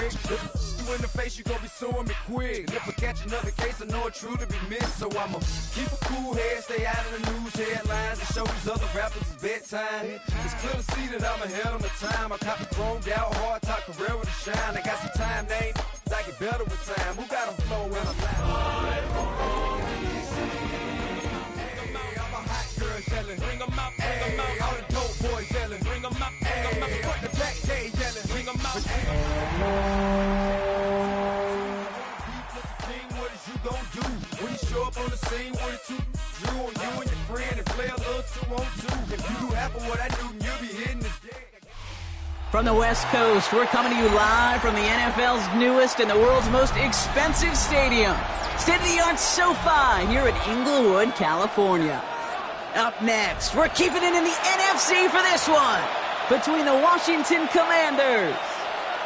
In the face, you gon' be suing me quick. If I catch another case, I know it truly be missed. So I'ma keep a cool head, stay out of the news headlines, and show these other rappers it's bedtime. It's clear to see that I'm ahead of my time. I copy chromed out, hard top career with a shine. I got some time, name, I get better with time. Who got a flow when I'm loud? Hey, I'm a hot girl yelling, bring 'em out, bring 'em out. All the dope boys yelling, bring 'em out, bring 'em out. Put the back day yelling, bring 'em out. When you show up on the scene with a two, drew on you and your friend and play a little 2-on-2. If you do half of what I do, you'll be hitting the deck. From the West Coast, we're coming to you live from the NFL's newest and the world's most expensive stadium, state-of-the-art SoFi here in Inglewood, California. Up next, we're keeping it in the NFC for this one, between the Washington Commanders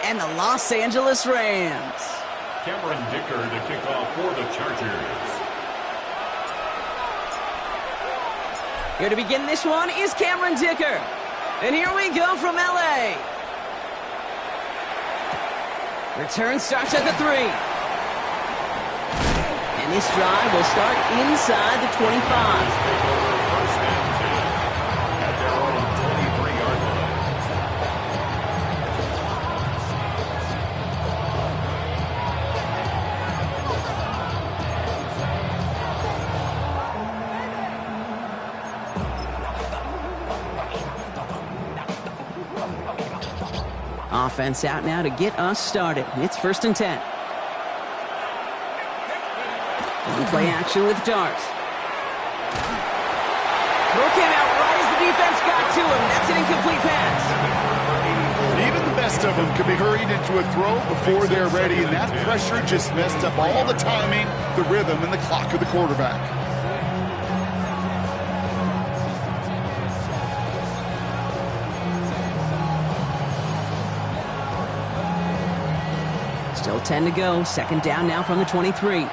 and the Los Angeles Rams. Cameron Dicker to kick off for the Chargers. Here to begin this one is Cameron Dicker. And here we go from L.A. Return starts at the 3. And this drive will start inside the 25. Offense out now to get us started. It's 1st and 10. One play action with Darts. Throw came out right as the defense got to him. That's an incomplete pass. Even the best of them could be hurried into a throw before they're ready, and that pressure just messed up all the timing, the rhythm, and the clock of the quarterback. Still 10 to go. 2nd down now from the 23.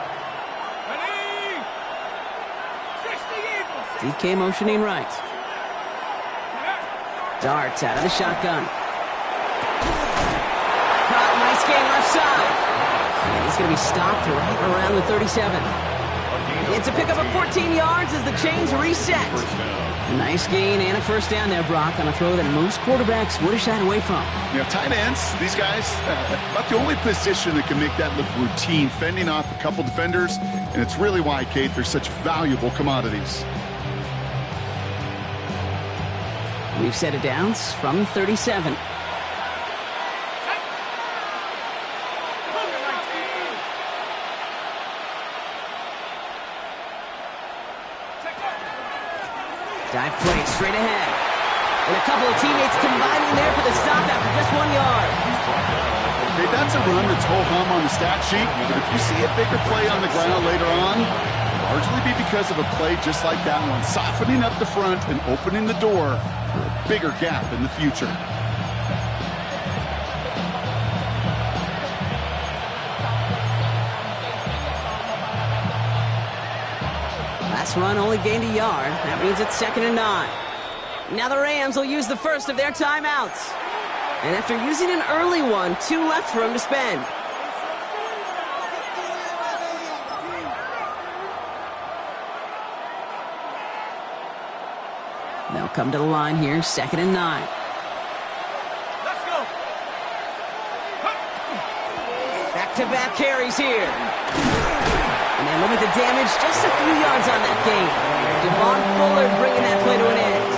DK motioning right. Darts out of the shotgun. Caught, nice gain left side. And he's going to be stopped right around the 37. It's a pickup of 14 yards as the chains reset. A nice gain and a 1st down there, Brock, on a throw that most quarterbacks would have shied away from. You know, tight ends, these guys, about the only position that can make that look routine, fending off a couple defenders, and it's really why, Kate, they're such valuable commodities. We've set it down from 37. Dive play straight ahead. And a couple of teammates combining there for the stop after just 1 yard. Okay, that's a run that's ho-hum on the stat sheet, but if you see a bigger play on the ground later on, it'll largely be because of a play just like that one, softening up the front and opening the door for a bigger gap in the future. Last run only gained a yard. That means it's 2nd and 9. Now the Rams will use the first of their timeouts. And after using an early one, 2 left for him to spend. They'll come to the line here, 2nd and 9. Let's go. Back-to-back carries here. And they limit the damage just a few yards on that gain. Devon Fuller bringing that play to an end.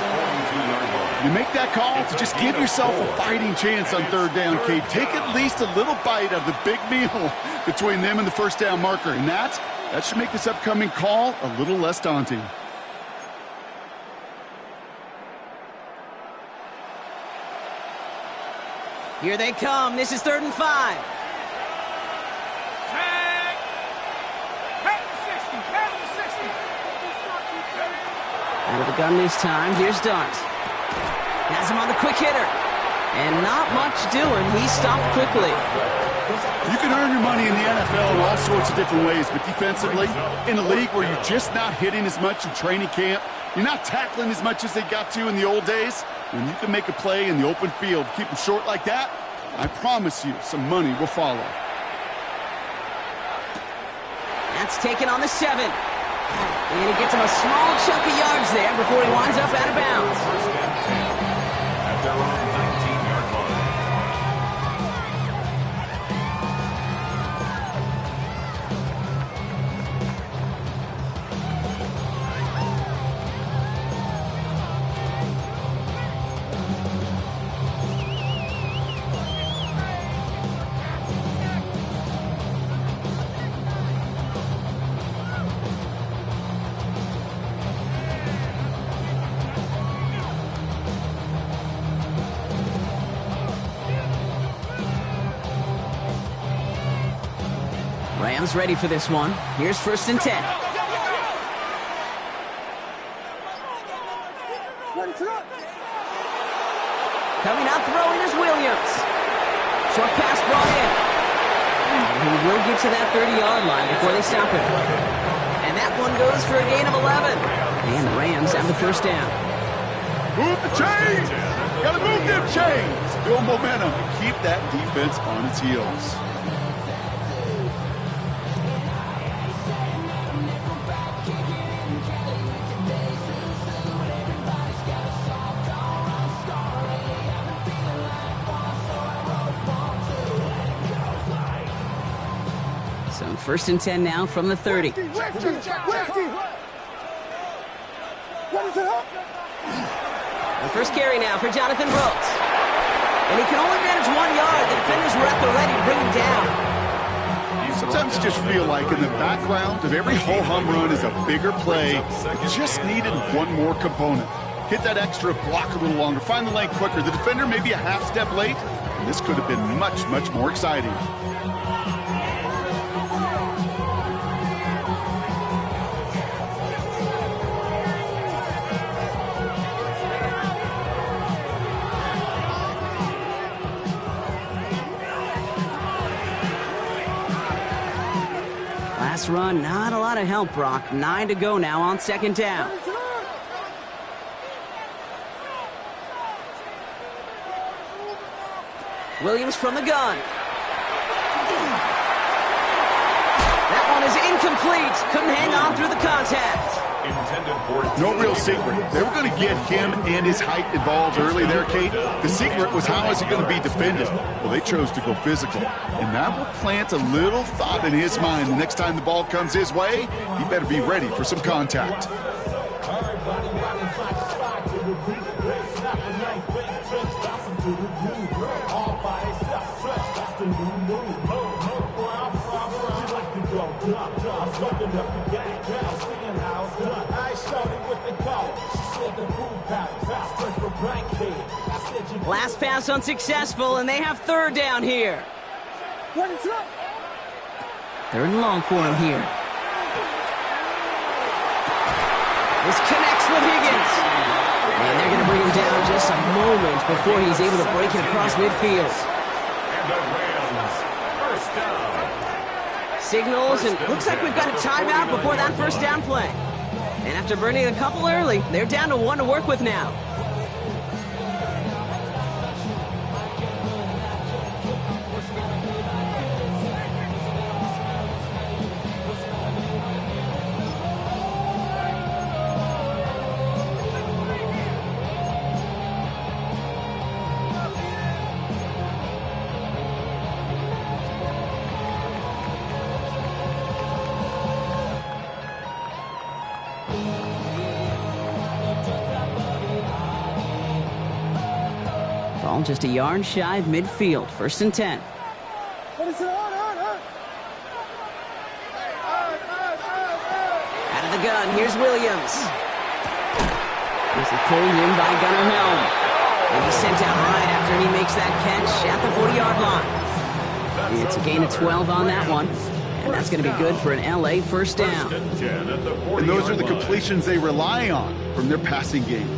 You make that call to just give yourself a fighting chance on 3rd down, Kate. Take at least a little bite of the big meal between them and the 1st down marker. And that should make this upcoming call a little less daunting. Here they come. This is 3rd and 5. Out of the gun this time. Here's Dart. Has him on the quick hitter. And not much doing. He stopped quickly. You can earn your money in the NFL in all sorts of different ways, but defensively, in a league where you're just not hitting as much in training camp, you're not tackling as much as they got to in the old days, when you can make a play in the open field, keep them short like that, I promise you some money will follow. That's taken on the 7. And he gets him a small chunk of yards there before he winds up out of bounds. First and 10 at their own 19-yard line. Rams ready for this one. Here's 1st and 10. Coming out throwing is Williams. Short pass brought in. And he will get to that 30-yard line before they stop him. And that one goes for a gain of 11. And the Rams have the 1st down. Move the chains! Gotta move them chains! Build momentum and keep that defense on its heels. So 1st and 10 now from the 30. The first carry now for Jonathan Brooks. And he can only manage 1 yard. The defenders were at the ready to bring him down. Sometimes you just feel like in the background of every ho-hum run is a bigger play. It just needed one more component. Hit that extra block a little longer. Find the lane quicker. The defender may be a half step late. And this could have been much, much more exciting. Last run, not a lot of help, Brock. 9 to go now on 2nd down. Williams from the gun. That one is incomplete. Couldn't hang on through the contact. No real secret. They were going to get him and his height involved early there, Kate. The secret was how is he going to be defended? Well, they chose to go physical. And that will plant a little thought in his mind. The next time the ball comes his way, he better be ready for some contact. Last pass unsuccessful, and they have 3rd down here. 3rd and long for him here. This connects with Higgins. And they're going to bring him down just a moment before he's able to break it across midfield. And the Rams, 1st down. Signals, and looks like we've got a timeout before that 1st down play. And after burning a couple early, they're down to 1 to work with now. Ball just a yard shy of midfield. 1st and 10. Out of the gun, here's Williams. This is pulled in by Gunnar Helm. And he's sent out right after he makes that catch at the 40-yard line. It's a gain of 12 on that one. And that's going to be good for an LA 1st down. And those are the completions they rely on from their passing game.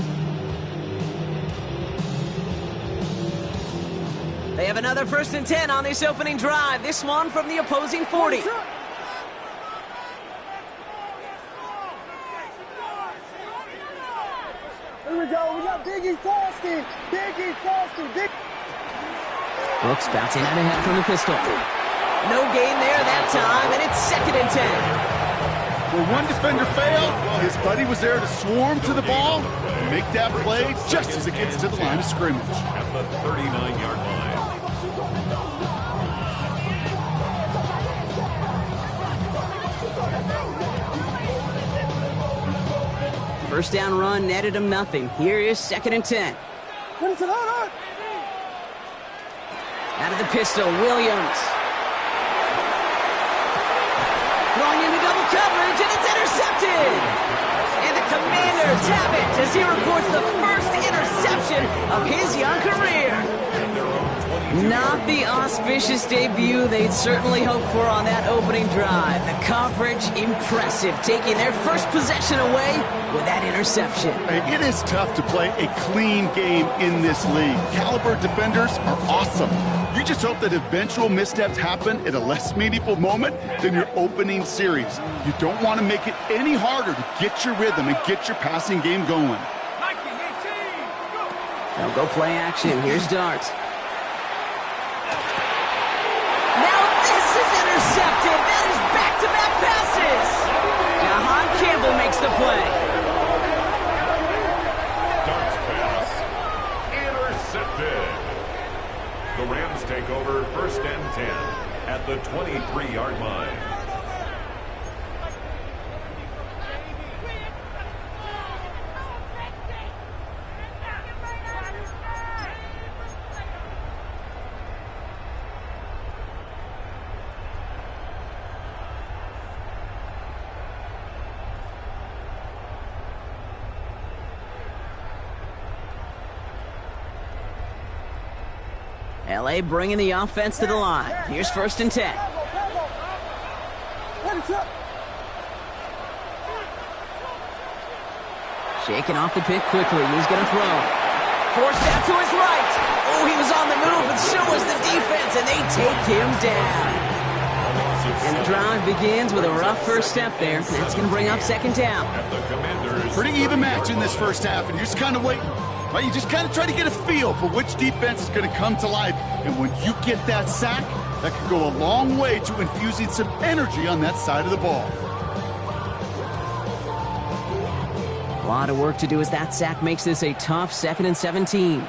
They have another 1st and 10 on this opening drive. This one from the opposing 40. Here we go. We got Biggie Frosty. Biggie Frosty. Brooks bouncing out ahead from the pistol. No gain there that time, and it's 2nd and 10. Where one defender failed, well, his buddy was there to swarm to the ball and make that play just as it gets to the line of scrimmage. At the 39-yard line. First down run netted him nothing. Here is 2nd and 10. Out of the pistol, Williams. Throwing into double coverage, and it's intercepted! And the Commanders have it as he records the first interception of his young career. Not the auspicious debut they'd certainly hoped for on that opening drive. The coverage, impressive, taking their first possession away with that interception. It is tough to play a clean game in this league. Caliber defenders are awesome. You just hope that eventual missteps happen at a less meaningful moment than your opening series. You don't want to make it any harder to get your rhythm and get your passing game going. They'll go play action. Here's Dart. Intercepted. That is back-to-back passes. Now Han Campbell makes the play. Dart's pass. Intercepted. The Rams take over 1st and 10 at the 23-yard line. LA bringing the offense to the line. Here's 1st and 10. Shaking off the pick quickly. He's going to throw. Forced out to his right. Oh, he was on the move, and so was the defense, and they take him down. And the drive begins with a rough first step there. That's going to bring up 2nd down. Pretty even match in this first half, and you're just kind of waiting. Right, you just kind of try to get a feel for which defense is going to come to life. And when you get that sack, that could go a long way to infusing some energy on that side of the ball. A lot of work to do as that sack makes this a tough 2nd and 17.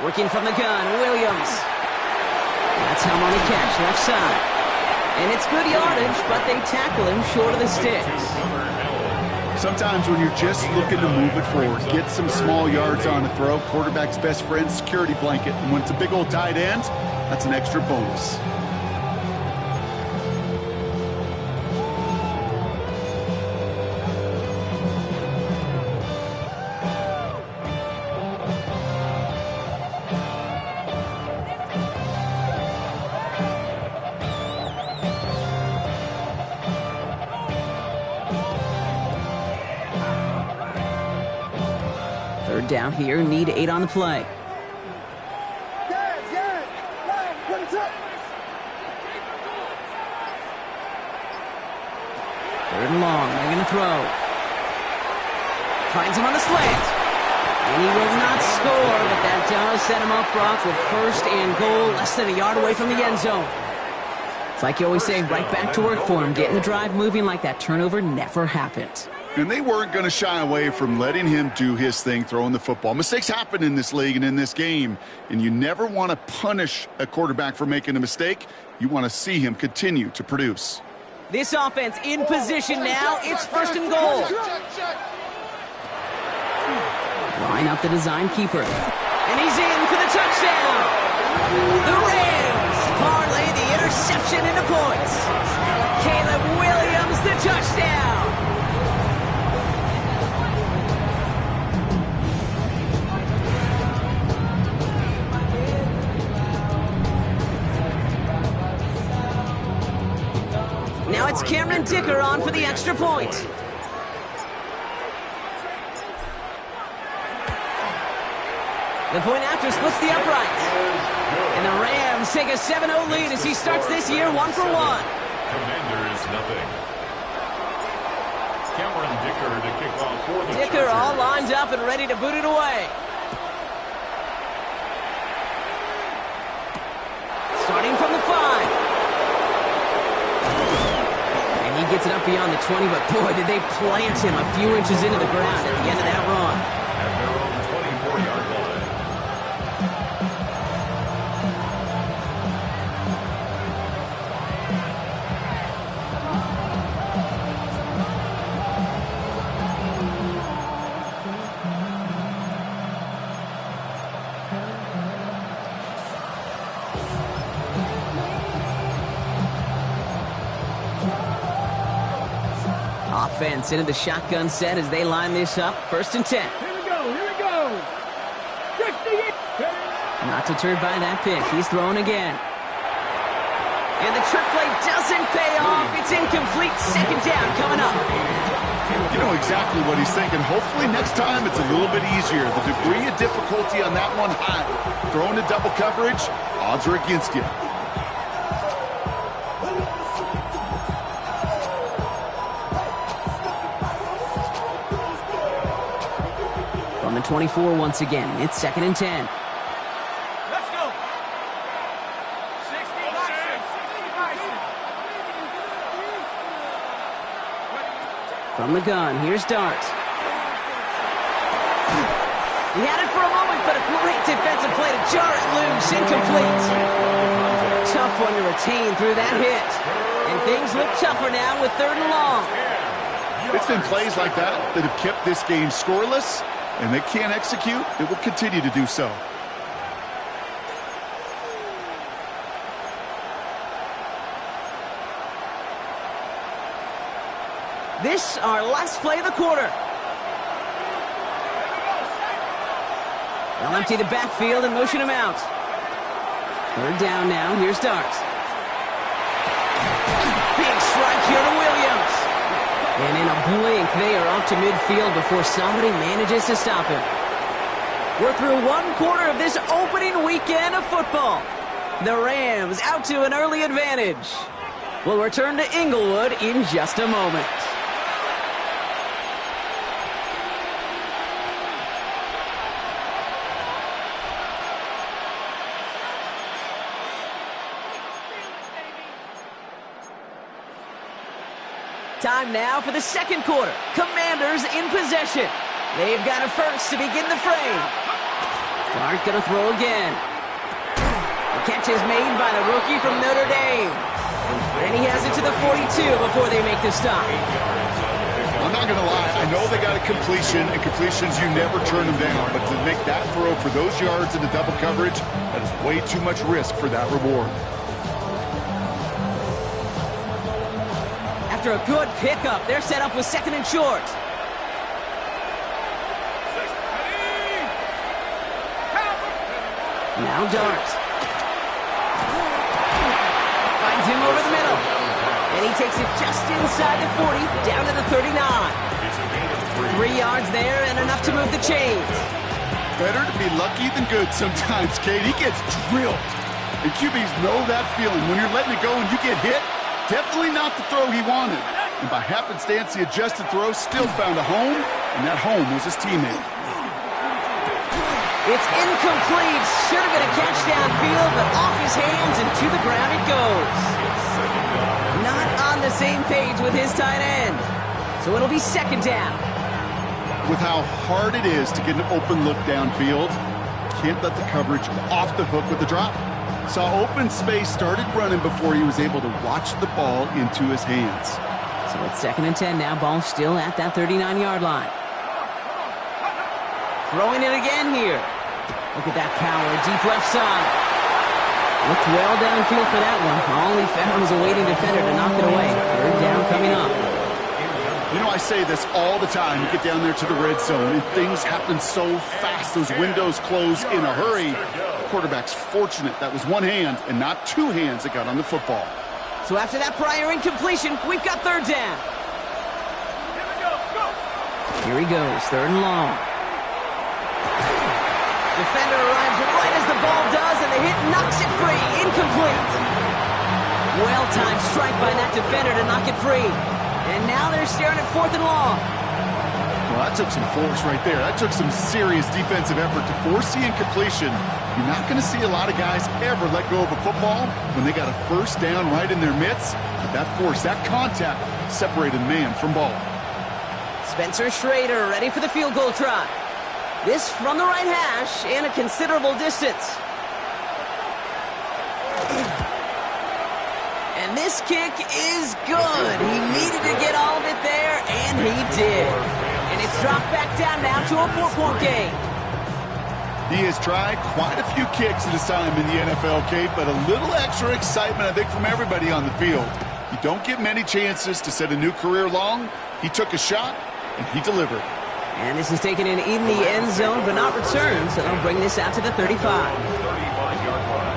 Working from the gun, Williams. That's him on the catch, left side. And it's good yardage, but they tackle him short of the sticks. Sometimes when you're just looking to move it forward, get some small yards on a throw, quarterback's best friend, security blanket. And when it's a big old tight end, that's an extra bonus. Down here, need 8 on the play. 3rd and long, they're going to throw. Finds him on the slant. And he will not score, but that does set him up, Brock, with 1st and goal, less than a yard away from the end zone. It's like you always say, right back to work for him, getting the drive moving like that turnover never happened. And they weren't going to shy away from letting him do his thing, throwing the football. Mistakes happen in this league and in this game, and you never want to punish a quarterback for making a mistake. You want to see him continue to produce. This offense in position now. It's 1st and goal. Line up the design keeper. And he's in for the touchdown. The Rams parlay the interception into points. Caleb Williams, the touchdown. Now it's Cameron Dicker on for the extra point. The point after splits the upright. And the Rams take a 7-0 lead as he starts this year 1 for 1. Commanders nothing. Cameron Dicker to kick off for the Dicker Chargers. all lined up and ready to boot it away. gets it up beyond the 20, but boy, did they plant him a few inches into the ground at the end of that run. At their own 24-yard line. Offense into the shotgun set as they line this up. 1st and 10. Here we go. 58. Not deterred by that pick. He's throwing again. And the trick play doesn't pay off. It's incomplete. 2nd down coming up. You know exactly what he's thinking. Hopefully next time it's a little bit easier. The degree of difficulty on that one high. Throwing to double coverage, odds are against you. On the 24 once again. It's 2nd and 10. Let's go. 60 From the gun, here's Dart. He had it for a moment, but a great defensive play to jar it loose. Incomplete. Tough one to retain through that hit. And things look tougher now with 3rd and long. It's been plays like that that have kept this game scoreless, and they can't execute. It will continue to do so. This our last play of the quarter. They'll empty the backfield and motion him out. 3rd down now. Here's Dart. Big strike here to Williams. And in a blink, they are off to midfield before somebody manages to stop him. We're through 1 quarter of this opening weekend of football. The Rams out to an early advantage. We'll return to Inglewood in just a moment. Time now for the 2nd quarter. Commanders in possession. They've got a first to begin the frame. Dart gonna throw again. The catch is made by the rookie from Notre Dame. And he has it to the 42 before they make the stop. I'm not going to lie. I know they got a completion, and completions, you never turn them down. But to make that throw for those yards into double coverage, that is way too much risk for that reward. After a good pickup, they're set up with 2nd and short. Now Dart. Finds him over the middle. And he takes it just inside the 40, down to the 39. 3 yards there and enough to move the chains. Better to be lucky than good sometimes, Kate. He gets drilled. And QBs know that feeling. When you're letting it go and you get hit, definitely not the throw he wanted. And by happenstance, the adjusted throw still found a home, and that home was his teammate. It's incomplete. Should have been a catch downfield, but off his hands and to the ground it goes. Not on the same page with his tight end. So it'll be 2nd down. With how hard it is to get an open look downfield, can't let the coverage off the hook with the drop. Saw open space, started running before he was able to watch the ball into his hands. So it's 2nd and 10 now. Ball still at that 39-yard line. Throwing it again here. Look at that power, deep left side. Looked well downfield for that one. All he found was a waiting defender to knock it away. 3rd down coming up. You know, I say this all the time. You get down there to the red zone, and things happen so fast. Those windows close in a hurry. The quarterback's fortunate that was one hand and not 2 hands that got on the football. So after that prior incompletion, we've got 3rd down. Here he goes, 3rd and long. Defender arrives right as the ball does, and the hit knocks it free. Incomplete. Well-timed strike by that defender to knock it free. And now they're staring at 4th and long. Well, that took some force right there. That took some serious defensive effort to force the incompletion. You're not going to see a lot of guys ever let go of a football when they got a 1st down right in their midst. But that force, that contact, separated man from ball. Spencer Schrader ready for the field goal try. This from the right hash and a considerable distance. And this kick is good. He needed to get all of it there, and he did. And it's dropped back down now to a 4-point game. He has tried quite a few kicks at his time in the NFL, Kate, but a little extra excitement, I think, from everybody on the field. You don't get many chances to set a new career long. He took a shot, and he delivered. And this is taken in the end zone, but not returned, so they'll bring this out to the 35. 35-yard line.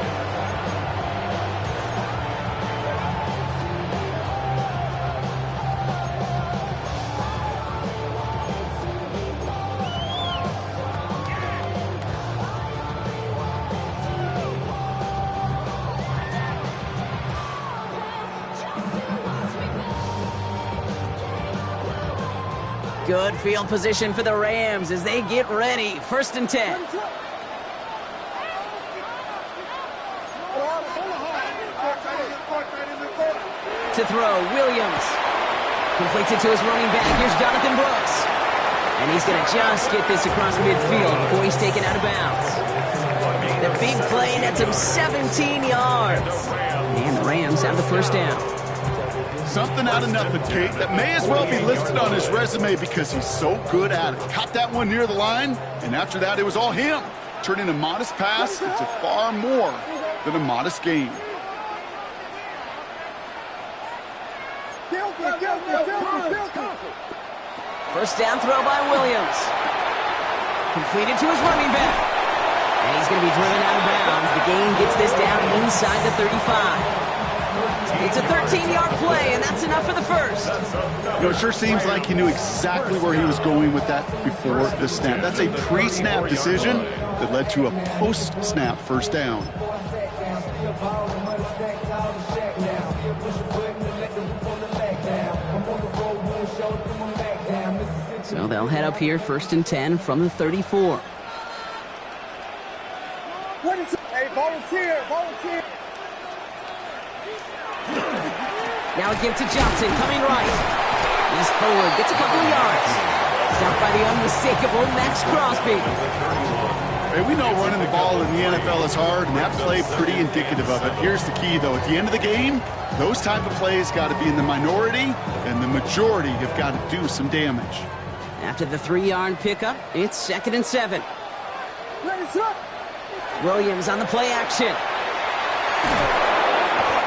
Good field position for the Rams as they get ready. 1st and 10. To throw, Williams. Completes it to his running back. Here's Jonathan Brooks. And he's going to just get this across midfield before he's taken out of bounds. The big play nets him 17 yards. And the Rams have the 1st down. Something out of nothing, Kate, that may as well be listed on his resume because he's so good at it. Caught that one near the line, and after that, it was all him. Turning a modest pass into far more than a modest gain. First down throw by Williams. Completed to his running back. And he's going to be driven out of bounds. The gain gets this down inside the 35. It's a 13-yard play, and that's enough for the 1st. You know, it sure seems like he knew exactly where he was going with that before the snap. That's a pre-snap decision that led to a post-snap 1st down. So they'll head up here 1st and 10 from the 34. Hey, volunteer. Now a give to Johnson, coming right. He's forward, gets a couple of yards. Stopped by the unmistakable Max Crosby. Hey, we know running the ball in the NFL is hard, and that play pretty indicative of it. Here's the key, though. At the end of the game, those type of plays got to be in the minority, and the majority have got to do some damage. After the 3-yard pickup, it's 2nd and 7. Williams on the play action.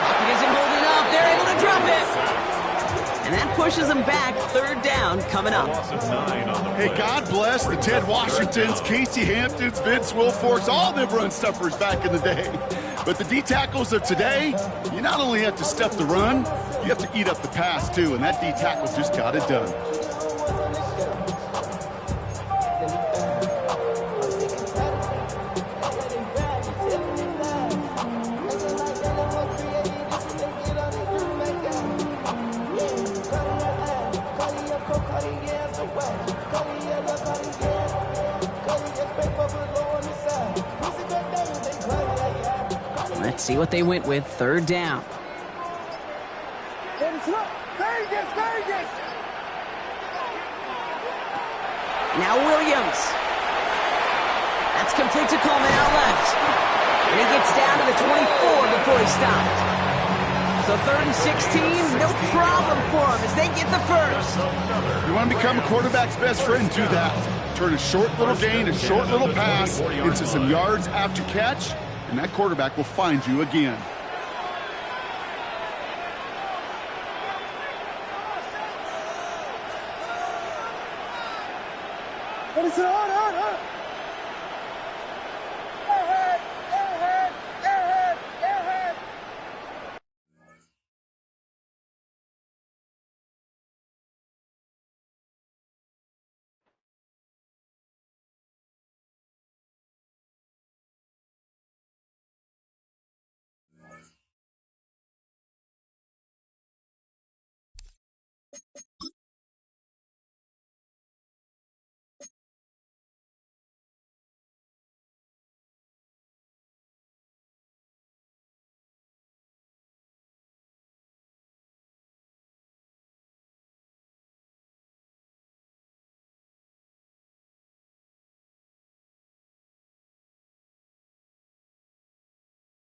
Pocket isn't holding up. They're able to drop it. And that pushes them back. 3rd down coming up. Hey, God bless the Ted Washingtons, Casey Hamptons, Vince Wilforks, all them run stuffers back in the day. But the D-tackles of today, you not only have to stuff the run, you have to eat up the pass too, and that D-tackle just got it done. Let's see what they went with. 3rd down. Now Williams. That's complete to Coleman out left. And he gets down to the 24 before he stopped. So 3rd and 16, no problem for him as they get the 1st. You want to become a quarterback's best friend, do that. Turn a short little gain, a short little pass into some yards after catch, and that quarterback will find you again. What is it?